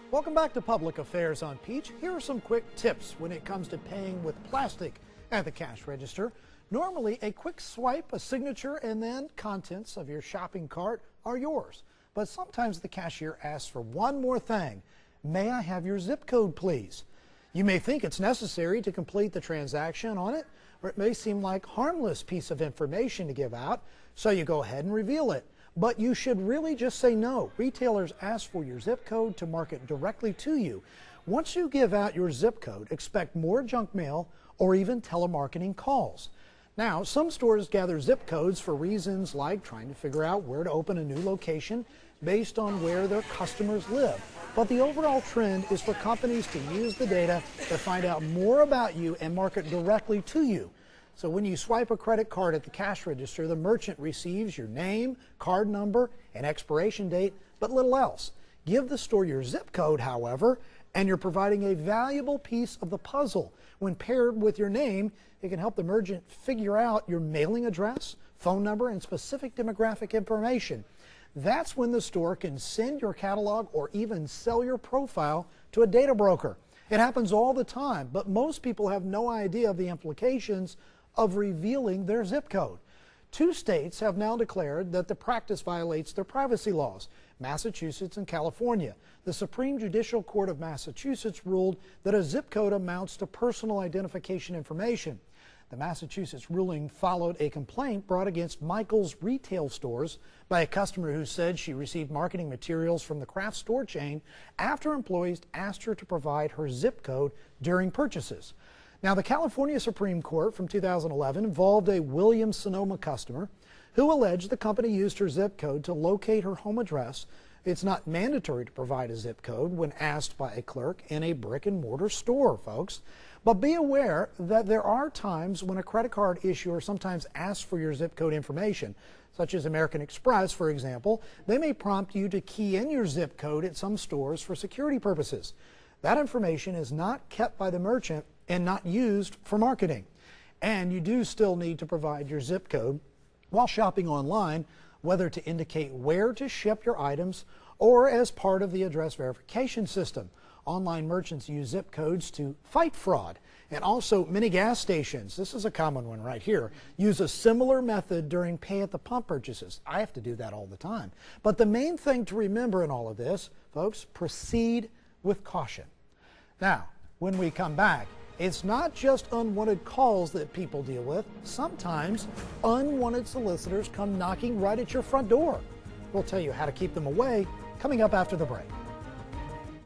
Welcome back to Public Affairs on Peach. Here are some quick tips when it comes to paying with plastic at the cash register. Normally, a quick swipe, a signature, and then contents of your shopping cart are yours. But sometimes the cashier asks for one more thing. May I have your zip code, please? You may think it's necessary to complete the transaction on it, or it may seem like a harmless piece of information to give out, so you go ahead and reveal it. But you should really just say no. Retailers ask for your zip code to market directly to you. Once you give out your zip code, expect more junk mail or even telemarketing calls. Now, some stores gather zip codes for reasons like trying to figure out where to open a new location based on where their customers live. But the overall trend is for companies to use the data to find out more about you and market directly to you. So when you swipe a credit card at the cash register, the merchant receives your name, card number, and expiration date, but little else. Give the store your zip code, however, and you're providing a valuable piece of the puzzle. When paired with your name, it can help the merchant figure out your mailing address, phone number, and specific demographic information. That's when the store can send your catalog or even sell your profile to a data broker. It happens all the time, but most people have no idea of the implications of revealing their zip code. 2 states have now declared that the practice violates their privacy laws, Massachusetts and California. The Supreme Judicial Court of Massachusetts ruled that a zip code amounts to personal identification information. The Massachusetts ruling followed a complaint brought against Michael's retail stores by a customer who said she received marketing materials from the craft store chain after employees asked her to provide her zip code during purchases. Now, the California Supreme Court from 2011 involved a Williams-Sonoma customer who alleged the company used her zip code to locate her home address. It's not mandatory to provide a zip code when asked by a clerk in a brick-and-mortar store, folks. But be aware that there are times when a credit card issuer sometimes asks for your zip code information, such as American Express, for example. They may prompt you to key in your zip code at some stores for security purposes. That information is not kept by the merchant and not used for marketing. And you do still need to provide your zip code while shopping online, whether to indicate where to ship your items or as part of the address verification system. Online merchants use zip codes to fight fraud. And also many gas stations, this is a common one right here, use a similar method during pay at the pump purchases. I have to do that all the time. But the main thing to remember in all of this, folks, proceed with caution. Now, when we come back, it's not just unwanted calls that people deal with. Sometimes unwanted solicitors come knocking right at your front door. We'll tell you how to keep them away coming up after the break.